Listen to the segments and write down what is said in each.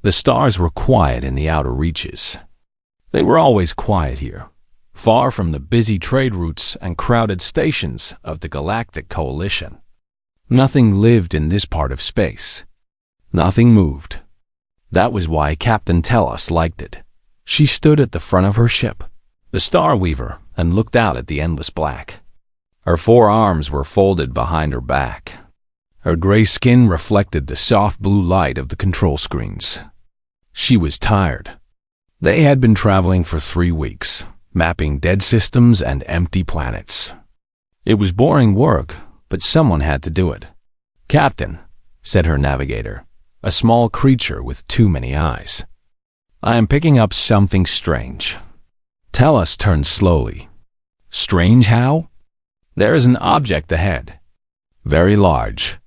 The stars were quiet in the outer reaches. They were always quiet here, far from the busy trade routes and crowded stations of the Galactic Coalition. Nothing lived in this part of space. Nothing moved. That was why Captain Tellus liked it. She stood at the front of her ship, the Star Weaver, and looked out at the endless black. Her 4 arms were folded behind her back. Her gray skin reflected the soft blue light of the control screens. She was tired. They had been traveling for 3 weeks, mapping dead systems and empty planets. It was boring work, but someone had to do it. "Captain," said her navigator, a small creature with too many eyes, "I am picking up something strange." Tellus turned slowly. "Strange how?" "There is an object ahead. Very large.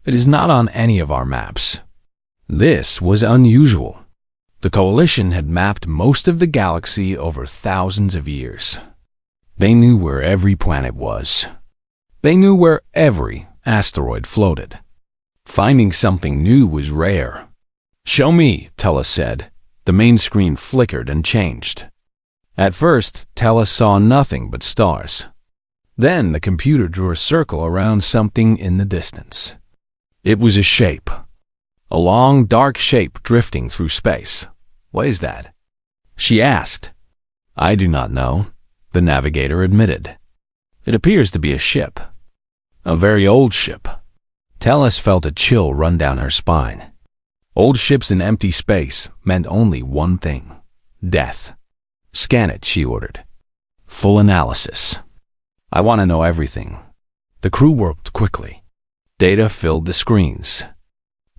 It is not on any of our maps." This was unusual. The Coalition had mapped most of the galaxy over thousands of years. They knew where every planet was. They knew where every asteroid floated. Finding something new was rare. "Show me," Tellus said. The main screen flickered and changed. At first, Tellus saw nothing but stars. Then the computer drew a circle around something in the distance. It was a shape. A long, dark shape drifting through space. "What is that?" she asked. "I do not know," the navigator admitted. "It appears to be a ship. A very old ship." Tellus felt a chill run down her spine. Old ships in empty space meant only one thing: death. "Scan it," she ordered. "Full analysis. I want to know everything." The crew worked quickly. Data filled the screens.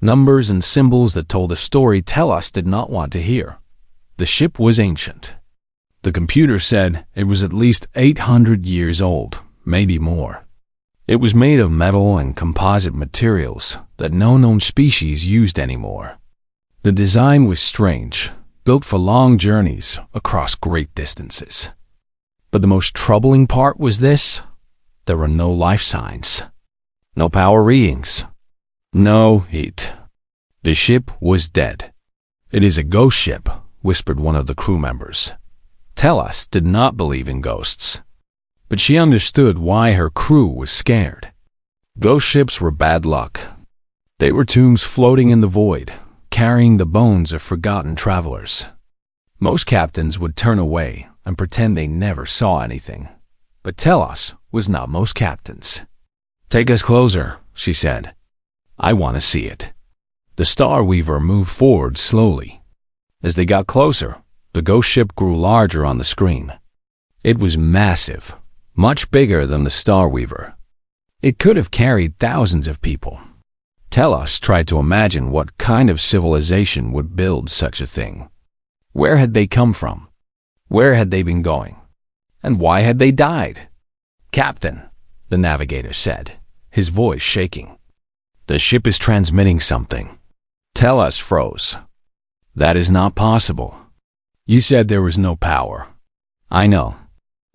Numbers and symbols that told a story Tellus did not want to hear. The ship was ancient. The computer said it was at least 800 years old, maybe more. It was made of metal and composite materials that no known species used anymore. The design was strange, built for long journeys across great distances. But the most troubling part was this: there were no life signs. No power readings. No heat. The ship was dead. "It is a ghost ship," whispered one of the crew members. Tellus did not believe in ghosts, but she understood why her crew was scared. Ghost ships were bad luck. They were tombs floating in the void, carrying the bones of forgotten travelers. Most captains would turn away and pretend they never saw anything. But Tellus was not most captains. "Take us closer," she said. "I want to see it." The Star Weaver moved forward slowly. As they got closer, the ghost ship grew larger on the screen. It was massive, much bigger than the Star Weaver. It could have carried thousands of people. Tellus tried to imagine what kind of civilization would build such a thing. Where had they come from? Where had they been going? And why had they died? "Captain," the navigator said, his voice shaking. "The ship is transmitting something." Tellus froze. "That is not possible. You said there was no power." "I know,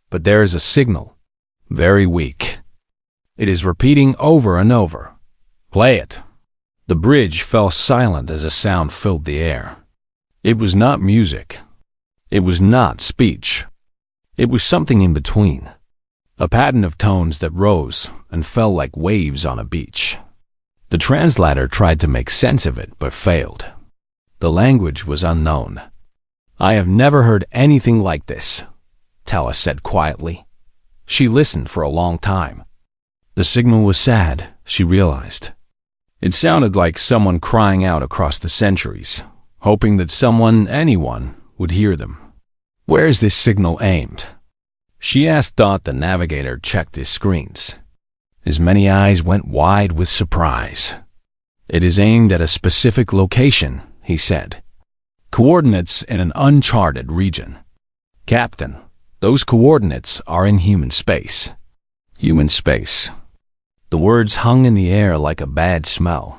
but there is a signal. Very weak. It is repeating over and over." "Play it." The bridge fell silent as a sound filled the air. It was not music. It was not speech. It was something in between. A pattern of tones that rose and fell like waves on a beach. The translator tried to make sense of it, but failed. The language was unknown. "I have never heard anything like this," Tellus said quietly. She listened for a long time. The signal was sad, she realized. It sounded like someone crying out across the centuries, hoping that someone, anyone, would hear them. "Where is this signal aimed?" She asked. The navigator checked his screens. His many eyes went wide with surprise. "It is aimed at a specific location," he said. "Coordinates in an uncharted region." "Captain, those coordinates are in human space." Human space. The words hung in the air like a bad smell.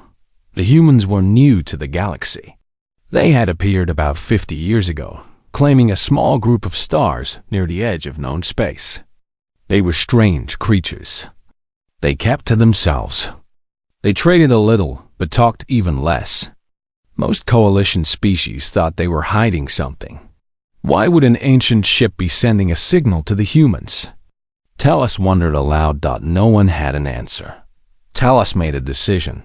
The humans were new to the galaxy. They had appeared about 50 years ago, claiming a small group of stars near the edge of known space. They were strange creatures. They kept to themselves. They traded a little, but talked even less. Most coalition species thought they were hiding something. Why would an ancient ship be sending a signal to the humans? Tellus wondered aloud. No one had an answer. Tellus made a decision.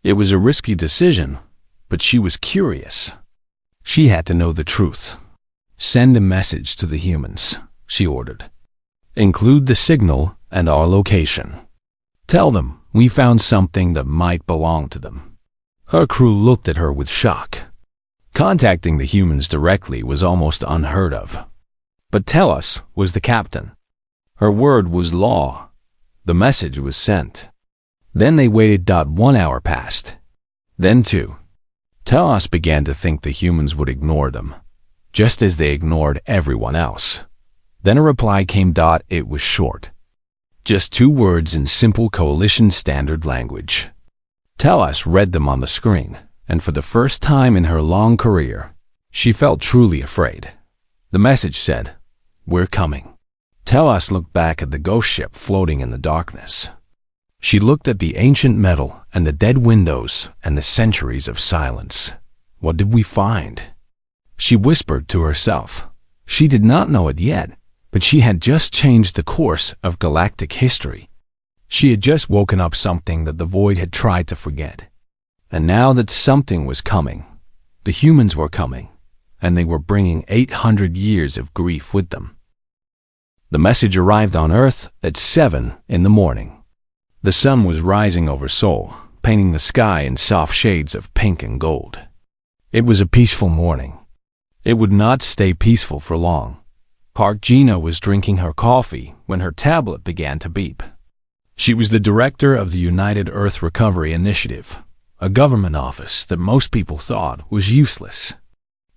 It was a risky decision, but she was curious. She had to know the truth. Send a message to the humans, she ordered. Include the signal and our location. Tell them we found something that might belong to them. Her crew looked at her with shock. Contacting the humans directly was almost unheard of. But Tellus was the captain. Her word was law. The message was sent. Then they waited. 1 hour passed. Then 2. Tellus began to think the humans would ignore them, just as they ignored everyone else. Then a reply came. It was short. Just 2 words in simple coalition standard language. Tellus read them on the screen, and for the first time in her long career, she felt truly afraid. The message said, "We're coming." Tellus looked back at the ghost ship floating in the darkness. She looked at the ancient metal and the dead windows and the centuries of silence. What did we find? She whispered to herself. She did not know it yet, but she had just changed the course of galactic history. She had just woken up something that the void had tried to forget. And now that something was coming, the humans were coming, and they were bringing 800 years of grief with them. The message arrived on Earth at 7 in the morning. The sun was rising over Seoul, painting the sky in soft shades of pink and gold. It was a peaceful morning. It would not stay peaceful for long. Park Gina was drinking her coffee when her tablet began to beep. She was the director of the United Earth Recovery Initiative, a government office that most people thought was useless.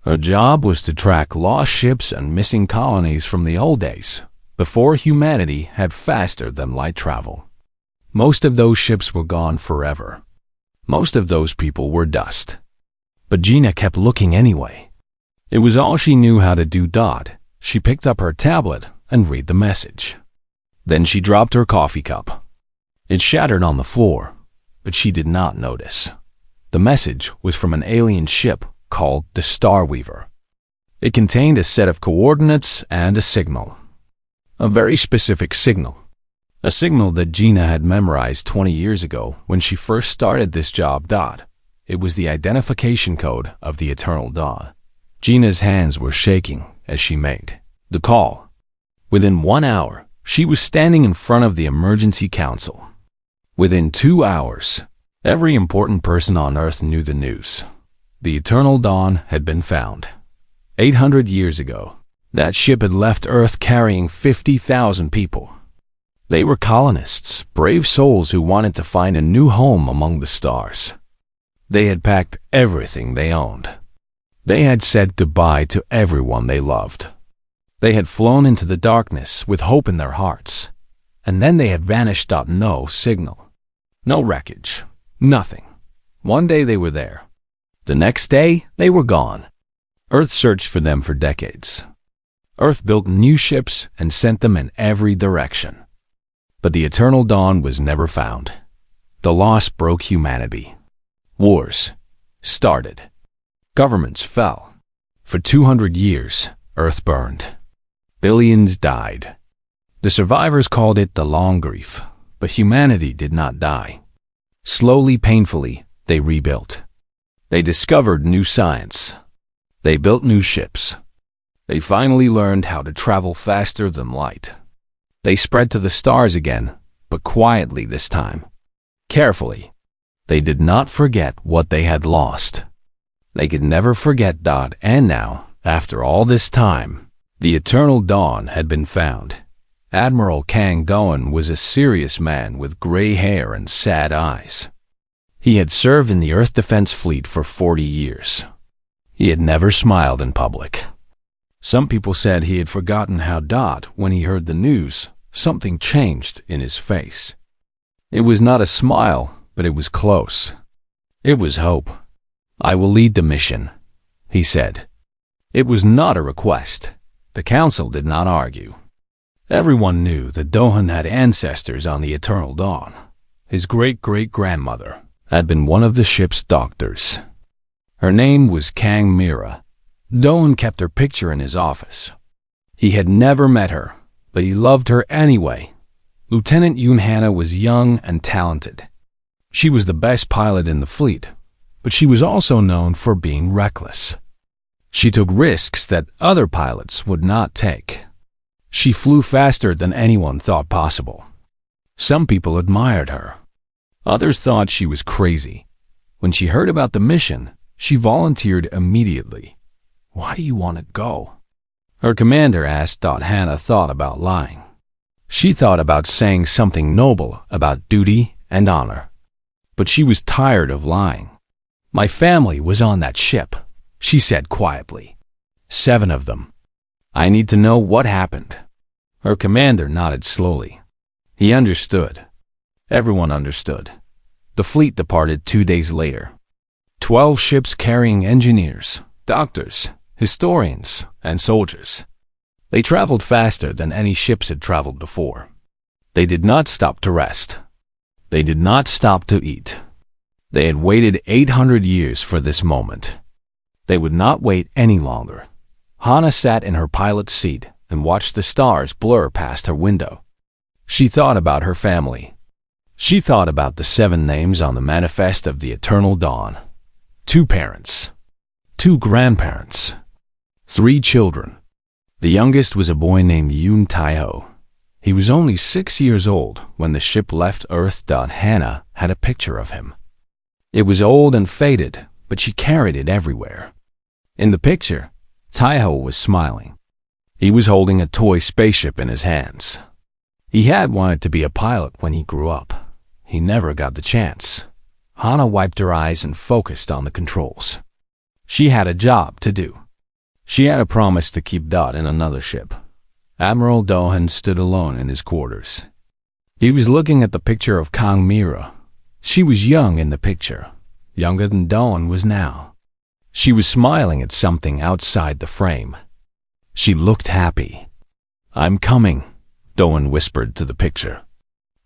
Her job was to track lost ships and missing colonies from the old days, before humanity had faster than light travel. Most of those ships were gone forever. Most of those people were dust. But Gina kept looking anyway. It was all she knew how to do. She picked up her tablet and read the message. Then she dropped her coffee cup. It shattered on the floor, but she did not notice. The message was from an alien ship called the Starweaver. It contained a set of coordinates and a signal. A very specific signal. A signal that Gina had memorized 20 years ago when she first started this job. It was the identification code of the Eternal Dawn. Gina's hands were shaking as she made the call. Within 1 hour, she was standing in front of the Emergency Council. Within 2 hours, every important person on Earth knew the news. The Eternal Dawn had been found. 800 years ago, that ship had left Earth carrying 50,000 people. They were colonists, brave souls who wanted to find a new home among the stars. They had packed everything they owned. They had said goodbye to everyone they loved. They had flown into the darkness with hope in their hearts, and then they had vanished. No signal. No wreckage. Nothing. One day they were there. The next day, they were gone. Earth searched for them for decades. Earth built new ships and sent them in every direction. But the Eternal Dawn was never found. The loss broke humanity. Wars started. Governments fell. For 200 years, Earth burned. Billions died. The survivors called it the long grief, but humanity did not die. Slowly, painfully, they rebuilt. They discovered new science. They built new ships. They finally learned how to travel faster than light. They spread to the stars again, but quietly this time. Carefully. They did not forget what they had lost. They could never forget. And now, after all this time, the Eternal Dawn had been found. Admiral Kang Doan was a serious man with gray hair and sad eyes. He had served in the Earth Defense Fleet for 40 years. He had never smiled in public. Some people said he had forgotten how. When he heard the news, something changed in his face. It was not a smile, but it was close. It was hope. "I will lead the mission," he said. It was not a request. The council did not argue. Everyone knew that Dohan had ancestors on the Eternal Dawn. His great-great-grandmother had been one of the ship's doctors. Her name was Kang Mira. Doan kept her picture in his office. He had never met her, but he loved her anyway. Lieutenant Yoon Hana was young and talented. She was the best pilot in the fleet, but she was also known for being reckless. She took risks that other pilots would not take. She flew faster than anyone thought possible. Some people admired her. Others thought she was crazy. When she heard about the mission, she volunteered immediately. "Why do you want to go?" Her commander asked. Hannah thought about lying. She thought about saying something noble about duty and honor. But she was tired of lying. "My family was on that ship," she said quietly. 7 of them. "I need to know what happened." Her commander nodded slowly. He understood. Everyone understood. The fleet departed 2 days later. 12 ships carrying engineers, doctors, historians, and soldiers. They traveled faster than any ships had traveled before. They did not stop to rest. They did not stop to eat. They had waited 800 years for this moment. They would not wait any longer. Hana sat in her pilot's seat and watched the stars blur past her window. She thought about her family. She thought about the 7 names on the manifest of the eternal dawn. 2 parents. 2 grandparents. 3 children. The youngest was a boy named Yoon Tae-ho. He was only 6 years old when the ship left Earth. Hannah had a picture of him. It was old and faded, but she carried it everywhere. In the picture, Tae-ho was smiling. He was holding a toy spaceship in his hands. He had wanted to be a pilot when he grew up. He never got the chance. Hana wiped her eyes and focused on the controls. She had a job to do. She had a promise to keep Dot in another ship. Admiral Dohan stood alone in his quarters. He was looking at the picture of Kang Mira. She was young in the picture, younger than Dohan was now. She was smiling at something outside the frame. She looked happy. "I'm coming," Dohan whispered to the picture.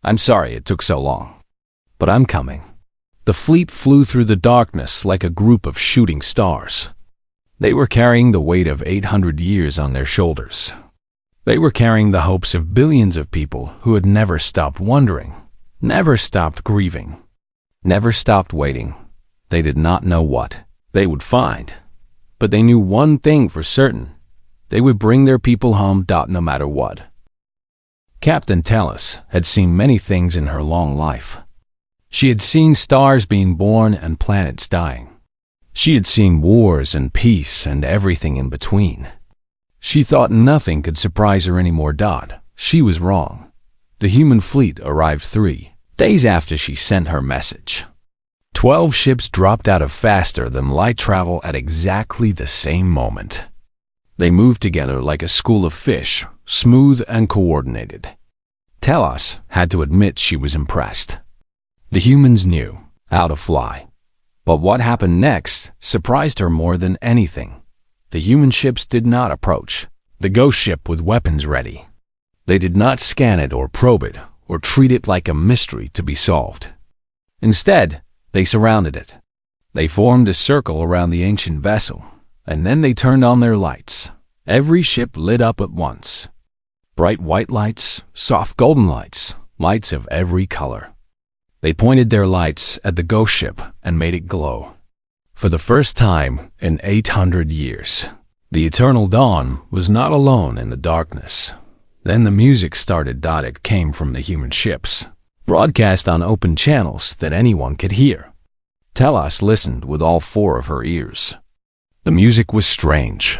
"I'm sorry it took so long, but I'm coming." The fleet flew through the darkness like a group of shooting stars. They were carrying the weight of 800 years on their shoulders. They were carrying the hopes of billions of people who had never stopped wondering, never stopped grieving, never stopped waiting. They did not know what they would find, but they knew one thing for certain. They would bring their people home. No matter what. Captain Tellus had seen many things in her long life. She had seen stars being born and planets dying. She had seen wars and peace and everything in between. She thought nothing could surprise her anymore. She was wrong. The human fleet arrived 3 days after she sent her message. 12 ships dropped out of faster than light travel at exactly the same moment. They moved together like a school of fish, smooth and coordinated. Telos had to admit she was impressed. The humans knew how to fly. But what happened next surprised her more than anything. The human ships did not approach the ghost ship with weapons ready. They did not scan it or probe it or treat it like a mystery to be solved. Instead, they surrounded it. They formed a circle around the ancient vessel, and then they turned on their lights. Every ship lit up at once. Bright white lights, soft golden lights, lights of every color. They pointed their lights at the ghost ship and made it glow. For the first time in 800 years, the eternal dawn was not alone in the darkness. Then the music started. It came from the human ships, broadcast on open channels that anyone could hear. Telos listened with all 4 of her ears. The music was strange.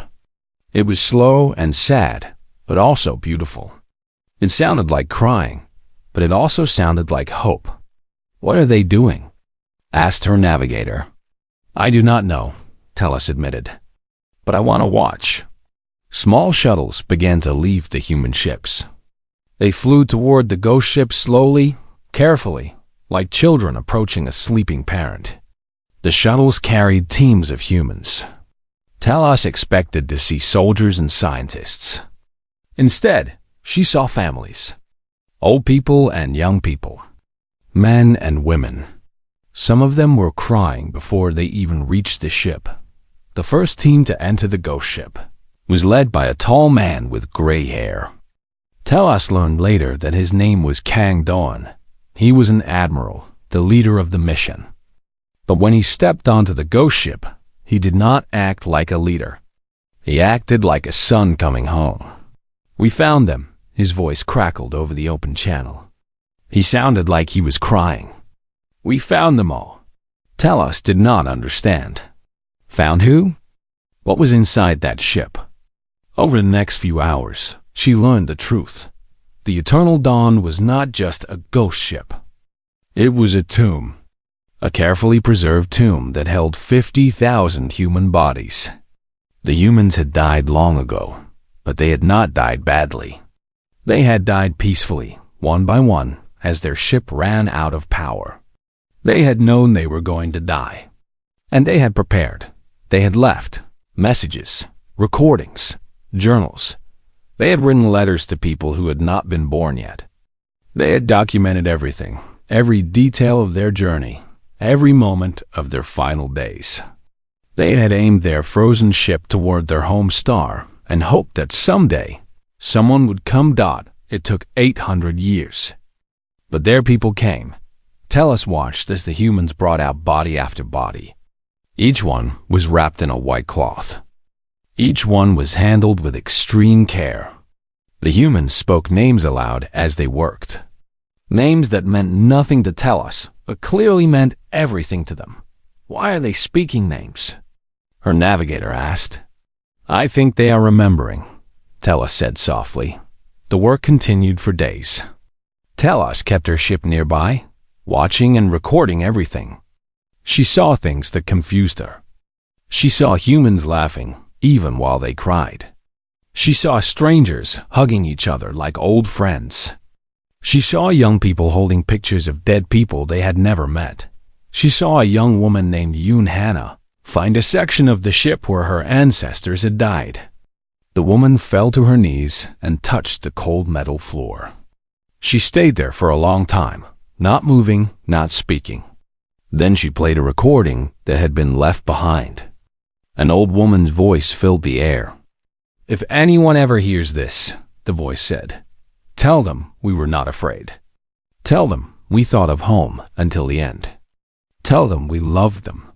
It was slow and sad, but also beautiful. It sounded like crying, but it also sounded like hope. "What are they doing?" asked her navigator. "I do not know," Telos admitted, "but I want to watch." Small shuttles began to leave the human ships. They flew toward the ghost ship slowly, carefully, like children approaching a sleeping parent. The shuttles carried teams of humans. Telos expected to see soldiers and scientists. Instead, she saw families, old people and young people, men and women. Some of them were crying before they even reached the ship. The first team to enter the ghost ship was led by a tall man with gray hair. Telos learned later that his name was Kang Dawn. He was an admiral, the leader of the mission. But when he stepped onto the ghost ship, he did not act like a leader. He acted like a son coming home. "We found them," his voice crackled over the open channel. He sounded like he was crying. "We found them all." Telos did not understand. Found who? What was inside that ship? Over the next few hours, she learned the truth. The Eternal Dawn was not just a ghost ship. It was a tomb. A carefully preserved tomb that held 50,000 human bodies. The humans had died long ago, but they had not died badly. They had died peacefully, one by one, as their ship ran out of power. They had known they were going to die. And they had prepared. They had left messages, recordings, journals. They had written letters to people who had not been born yet. They had documented everything, every detail of their journey, every moment of their final days. They had aimed their frozen ship toward their home star and hoped that someday someone would come. It took 800 years. But their people came. Telos watched as the humans brought out body after body. Each one was wrapped in a white cloth. Each one was handled with extreme care. The humans spoke names aloud as they worked. Names that meant nothing to Telos, but clearly meant everything to them. "Why are they speaking names?" her navigator asked. "I think they are remembering," Telos said softly. The work continued for days. Telos kept her ship nearby, watching and recording everything. She saw things that confused her. She saw humans laughing, even while they cried. She saw strangers hugging each other like old friends. She saw young people holding pictures of dead people they had never met. She saw a young woman named Yoon Hannah find a section of the ship where her ancestors had died. The woman fell to her knees and touched the cold metal floor. She stayed there for a long time, not moving, not speaking. Then she played a recording that had been left behind. An old woman's voice filled the air. "If anyone ever hears this," the voice said, "tell them we were not afraid. Tell them we thought of home until the end. Tell them we loved them."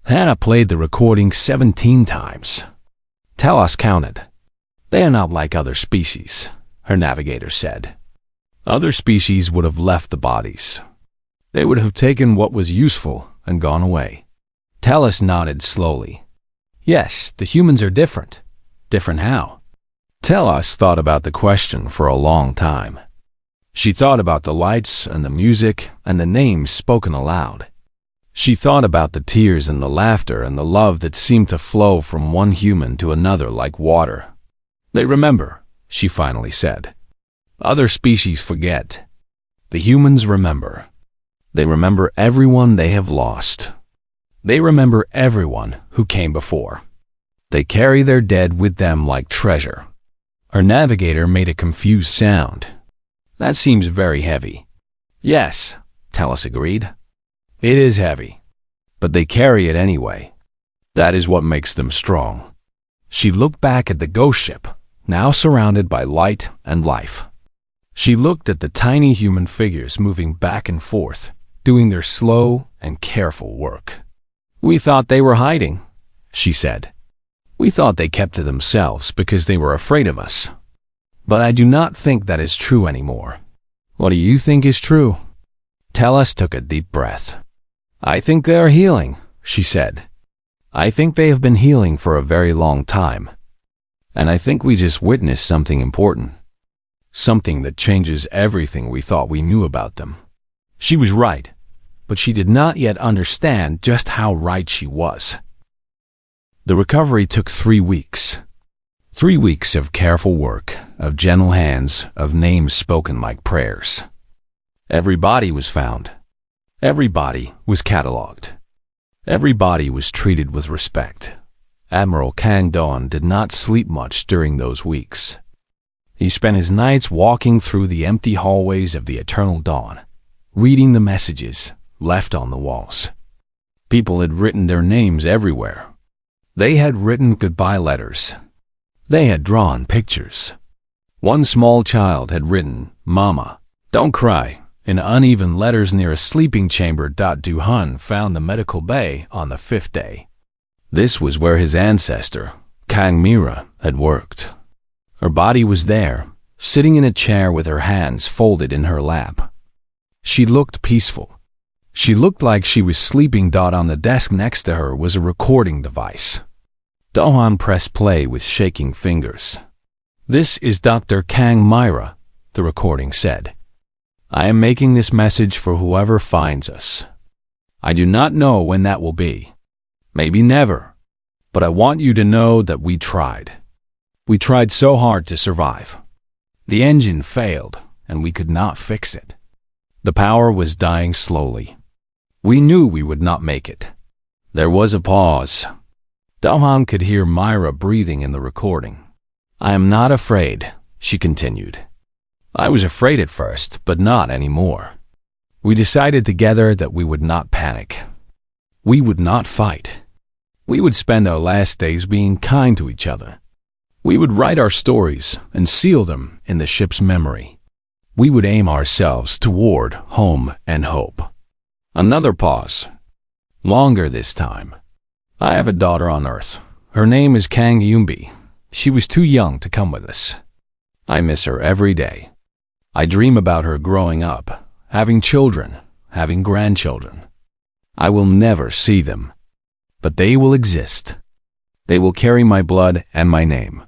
Hannah played the recording 17 times. Telos counted. "They are not like other species," her navigator said. "Other species would have left the bodies. They would have taken what was useful and gone away." Telos nodded slowly. "Yes, the humans are different." "Different how?" Telos thought about the question for a long time. She thought about the lights and the music and the names spoken aloud. She thought about the tears and the laughter and the love that seemed to flow from one human to another like water. "They remember," she finally said. "Other species forget. The humans remember. They remember everyone they have lost. They remember everyone who came before. They carry their dead with them like treasure." Our navigator made a confused sound. "That seems very heavy." "Yes," Telos agreed. "It is heavy. But they carry it anyway. That is what makes them strong." She looked back at the ghost ship, now surrounded by light and life. She looked at the tiny human figures moving back and forth, doing their slow and careful work. "We thought they were hiding," she said. "We thought they kept to themselves because they were afraid of us. But I do not think that is true anymore." "What do you think is true?" Telos took a deep breath. "I think they are healing," she said. "I think they have been healing for a very long time. And I think we just witnessed something important. Something that changes everything we thought we knew about them." She was right, but she did not yet understand just how right she was. The recovery took 3 weeks. 3 weeks of careful work, of gentle hands, of names spoken like prayers. Every body was found. Every body was catalogued. Every body was treated with respect. Admiral Kang Dawn did not sleep much during those weeks. He spent his nights walking through the empty hallways of the Eternal Dawn, reading the messages, left on the walls. People had written their names everywhere. They had written goodbye letters. They had drawn pictures. One small child had written, "Mama, don't cry," in uneven letters near a sleeping chamber. Du-Han found the medical bay on the 5th day. This was where his ancestor, Kang Mira, had worked. Her body was there, sitting in a chair with her hands folded in her lap. She looked peaceful. She looked like she was sleeping. On the desk next to her was a recording device. Du-Han pressed play with shaking fingers. "This is Dr. Kang Mira," the recording said. "I am making this message for whoever finds us. I do not know when that will be. Maybe never. But I want you to know that we tried. We tried so hard to survive. The engine failed, and we could not fix it. The power was dying slowly. We knew we would not make it." There was a pause. Du-Han could hear Myra breathing in the recording. "I am not afraid," she continued. "I was afraid at first, but not anymore. We decided together that we would not panic. We would not fight. We would spend our last days being kind to each other. We would write our stories and seal them in the ship's memory. We would aim ourselves toward home and hope." Another pause. Longer this time. "I have a daughter on Earth. Her name is Kang Yumbi. She was too young to come with us. I miss her every day. I dream about her growing up, having children, having grandchildren. I will never see them, but they will exist. They will carry my blood and my name.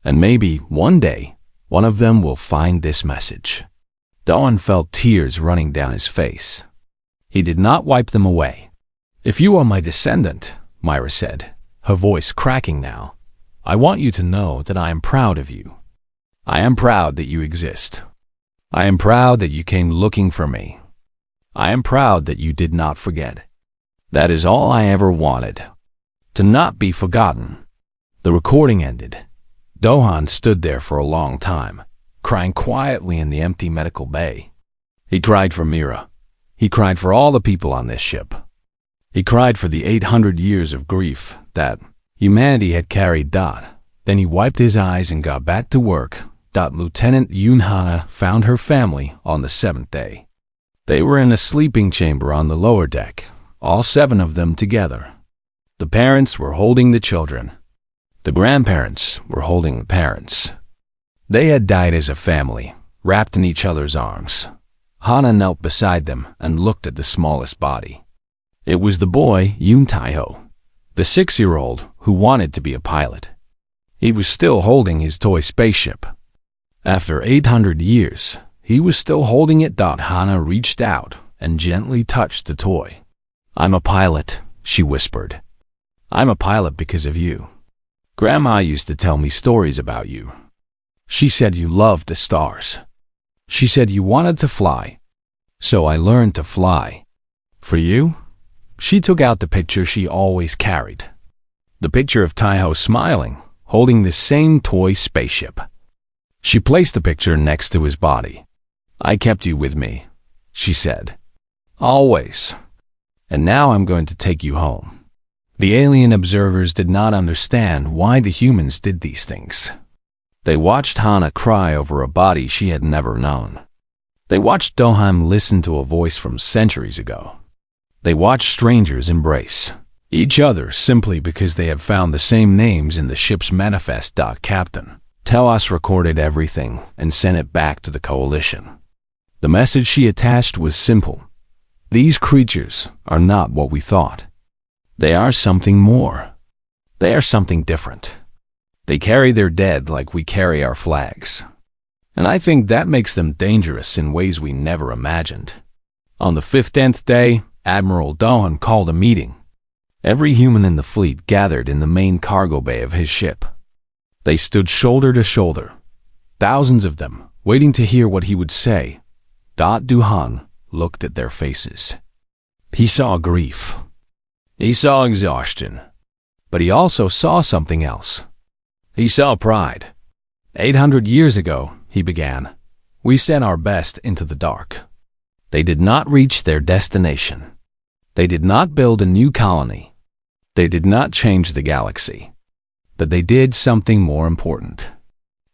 And maybe one day, one of them will find this message." Du-Han felt tears running down his face. He did not wipe them away. "If you are my descendant," Myra said, her voice cracking now, "I want you to know that I am proud of you. I am proud that you exist. I am proud that you came looking for me. I am proud that you did not forget. That is all I ever wanted. To not be forgotten." The recording ended. Du-Han stood there for a long time, crying quietly in the empty medical bay. He cried for Mira. He cried for all the people on this ship. He cried for the 800 years of grief that humanity had carried. Then he wiped his eyes and got back to work. Lieutenant Yunhana found her family on the 7th day. They were in a sleeping chamber on the lower deck, all 7 of them together. The parents were holding the children. The grandparents were holding the parents. They had died as a family, wrapped in each other's arms. Hana knelt beside them and looked at the smallest body. It was the boy, Yoon Tae-ho, the 6-year-old who wanted to be a pilot. He was still holding his toy spaceship. After 800 years, he was still holding it. Hana reached out and gently touched the toy. "I'm a pilot," she whispered. "I'm a pilot because of you. Grandma used to tell me stories about you. She said you loved the stars. She said you wanted to fly. So I learned to fly. For you?" She took out the picture she always carried. The picture of Tae-ho smiling, holding the same toy spaceship. She placed the picture next to his body. "I kept you with me," she said. "Always. And now I'm going to take you home." The alien observers did not understand why the humans did these things. They watched Hana cry over a body she had never known. They watched Du-Han listen to a voice from centuries ago. They watched strangers embrace each other simply because they have found the same names in the ship's manifest. Captain Telos recorded everything and sent it back to the Coalition. The message she attached was simple. These creatures are not what we thought. They are something more. They are something different. They carry their dead like we carry our flags. And I think that makes them dangerous in ways we never imagined. On the 15th day, Admiral Du-Han called a meeting. Every human in the fleet gathered in the main cargo bay of his ship. They stood shoulder to shoulder, thousands of them, waiting to hear what he would say. Du-Han looked at their faces. He saw grief. He saw exhaustion. But he also saw something else. He saw pride. 800 years ago, he began, we sent our best into the dark. They did not reach their destination. They did not build a new colony. They did not change the galaxy. But they did something more important.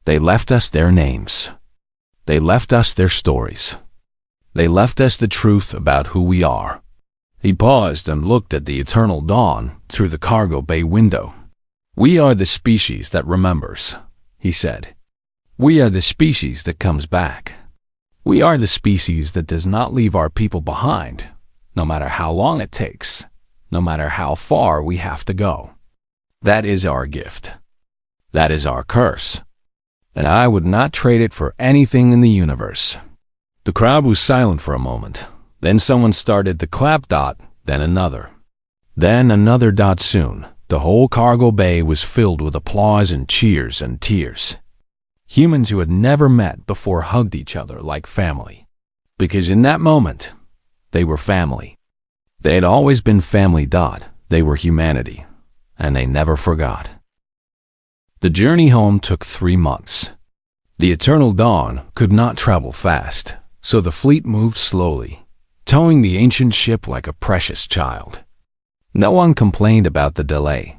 They left us their names. They left us their stories. They left us the truth about who we are. He paused and looked at the eternal dawn through the cargo bay window. We are the species that remembers, he said. We are the species that comes back. We are the species that does not leave our people behind, no matter how long it takes, no matter how far we have to go. That is our gift. That is our curse. And I would not trade it for anything in the universe. The crowd was silent for a moment. Then someone started to clap. Then another. Then another. Soon, the whole cargo bay was filled with applause and cheers and tears. Humans who had never met before hugged each other like family. Because in that moment, they were family. They had always been family. They were humanity. And they never forgot. The journey home took 3 months. The eternal dawn could not travel fast, so the fleet moved slowly, towing the ancient ship like a precious child. No one complained about the delay.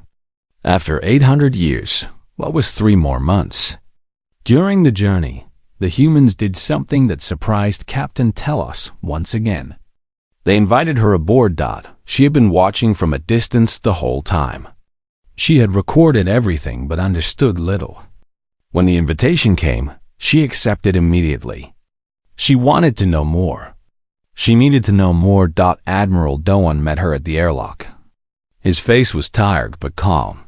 After 800 years, what was 3 more months? During the journey, the humans did something that surprised Captain Telos once again. They invited her aboard. She had been watching from a distance the whole time. She had recorded everything but understood little. When the invitation came, she accepted immediately. She wanted to know more. She needed to know more. Admiral Doan met her at the airlock. His face was tired but calm.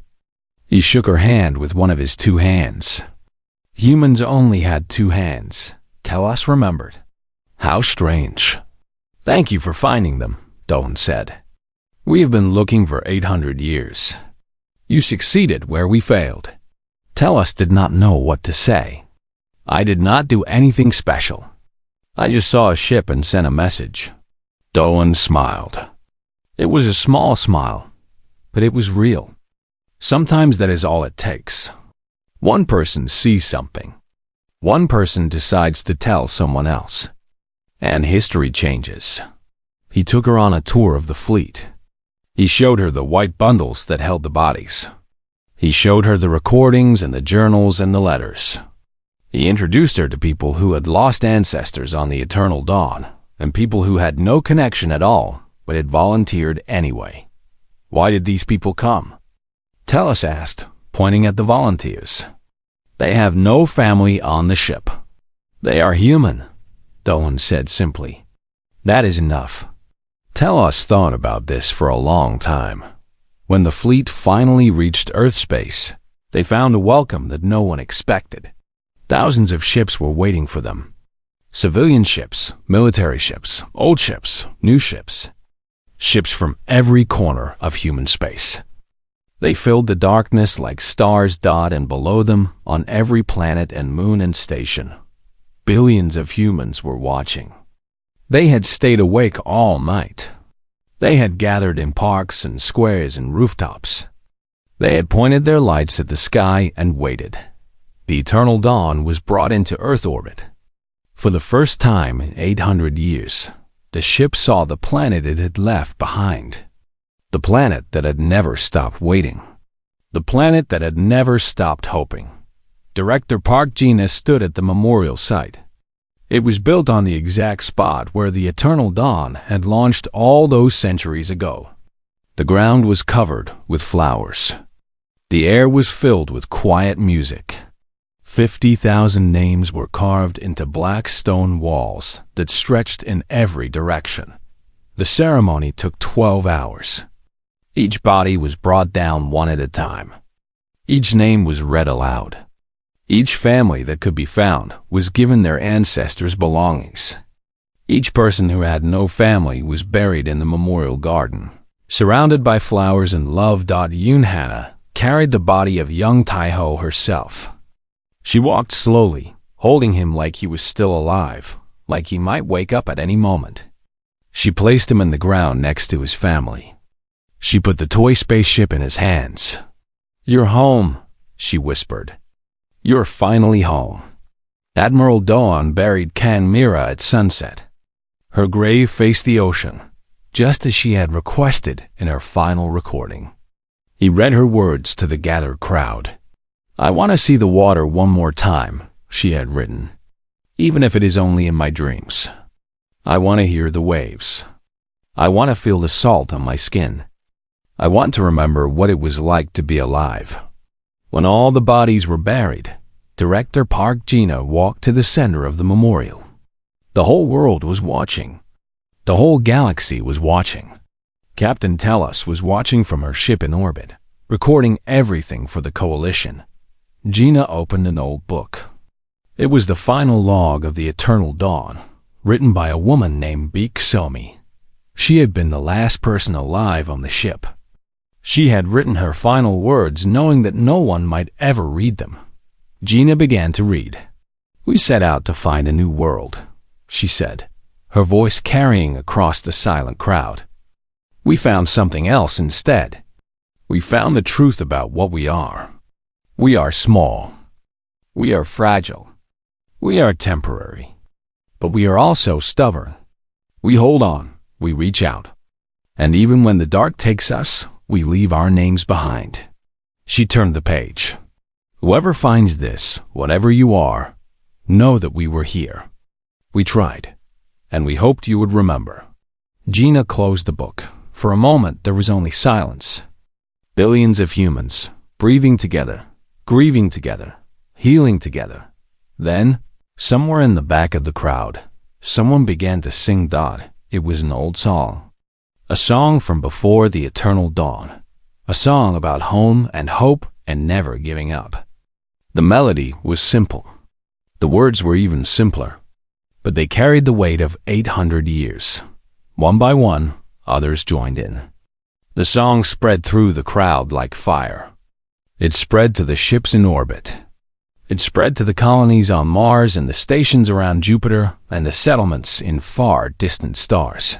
He shook her hand with one of his 2 hands. Humans only had 2 hands, Telos remembered. How strange. Thank you for finding them, Doan said. We have been looking for 800 years. You succeeded where we failed. Telos did not know what to say. I did not do anything special. I just saw a ship and sent a message. Doan smiled. It was a small smile, but it was real. Sometimes that is all it takes. One person sees something. One person decides to tell someone else. And history changes. He took her on a tour of the fleet. He showed her the white bundles that held the bodies. He showed her the recordings and the journals and the letters. He introduced her to people who had lost ancestors on the eternal dawn, and people who had no connection at all, but had volunteered anyway. Why did these people come? Telos asked, pointing at the volunteers. They have no family on the ship. They are human, Doan said simply. That is enough. Telos thought about this for a long time. When the fleet finally reached Earth space, they found a welcome that no one expected. Thousands of ships were waiting for them. Civilian ships, military ships, old ships, new ships. Ships from every corner of human space. They filled the darkness like stars. And below them, on every planet and moon and station, billions of humans were watching. They had stayed awake all night. They had gathered in parks and squares and rooftops. They had pointed their lights at the sky and waited. The eternal dawn was brought into Earth orbit. For the first time in 800 years, the ship saw the planet it had left behind. The planet that had never stopped waiting. The planet that had never stopped hoping. Director Park Gina stood at the memorial site. It was built on the exact spot where the eternal dawn had launched all those centuries ago. The ground was covered with flowers. The air was filled with quiet music. 50,000 names were carved into black stone walls that stretched in every direction. The ceremony took 12 hours. Each body was brought down one at a time. Each name was read aloud. Each family that could be found was given their ancestors' belongings. Each person who had no family was buried in the memorial garden. Surrounded by flowers and love. Yunhana carried the body of young Taiho herself. She walked slowly, holding him like he was still alive, like he might wake up at any moment. She placed him in the ground next to his family. She put the toy spaceship in his hands. "You're home," she whispered. "You're finally home." Admiral Doan buried Kan Mira at sunset. Her grave faced the ocean, just as she had requested in her final recording. He read her words to the gathered crowd. "I want to see the water one more time," she had written, "even if it is only in my dreams. I want to hear the waves. I want to feel the salt on my skin. I want to remember what it was like to be alive." When all the bodies were buried, Director Park Gina walked to the center of the memorial. The whole world was watching. The whole galaxy was watching. Captain Tellus was watching from her ship in orbit, recording everything for the Coalition. Gina opened an old book. It was the final log of the Eternal Dawn, written by a woman named Beak Somi. She had been the last person alive on the ship. She had written her final words knowing that no one might ever read them. Gina began to read. "We set out to find a new world," she said, her voice carrying across the silent crowd. "We found something else instead. We found the truth about what we are. We are small. We are fragile. We are temporary. But we are also stubborn. We hold on. We reach out. And even when the dark takes us, we leave our names behind." She turned the page. "Whoever finds this, whatever you are, know that we were here. We tried, and we hoped you would remember." Gina closed the book. For a moment, there was only silence. Billions of humans, breathing together, grieving together, healing together. Then, somewhere in the back of the crowd, someone began to sing Dot. It was an old song. A song from before the eternal dawn. A song about home and hope and never giving up. The melody was simple. The words were even simpler. But they carried the weight of 800 years. One by one, others joined in. The song spread through the crowd like fire. It spread to the ships in orbit. It spread to the colonies on Mars and the stations around Jupiter and the settlements in far distant stars.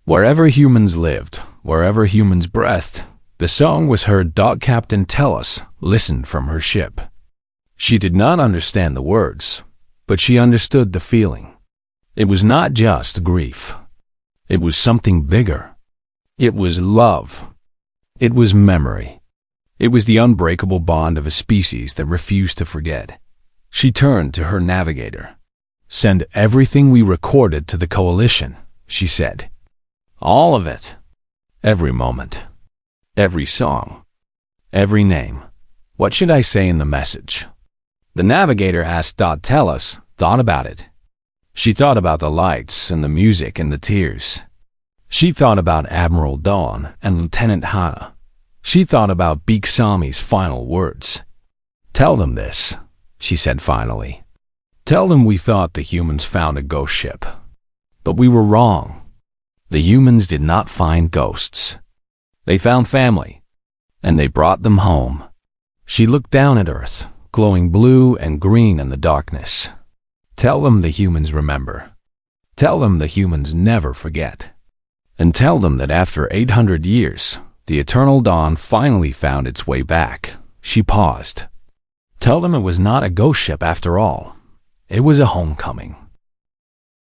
Wherever humans lived, wherever humans breathed, the song was heard. Captain Tellus listened from her ship. She did not understand the words, but she understood the feeling. It was not just grief. It was something bigger. It was love. It was memory. It was the unbreakable bond of a species that refused to forget. She turned to her navigator. "Send everything we recorded to the Coalition," she said. "All of it. Every moment. Every song. Every name. What should I say in the message?" The navigator asked Tellus, thought about it. She thought about the lights and the music and the tears. She thought about Admiral Dawn and Lieutenant Hannah. She thought about Beak Sami's final words. "Tell them this," she said finally. "Tell them we thought the humans found a ghost ship. But we were wrong. The humans did not find ghosts. They found family, and they brought them home." She looked down at Earth, glowing blue and green in the darkness. "Tell them the humans remember. Tell them the humans never forget. And tell them that after 800 years, the Eternal Dawn finally found its way back." She paused. "Tell them it was not a ghost ship after all. It was a homecoming."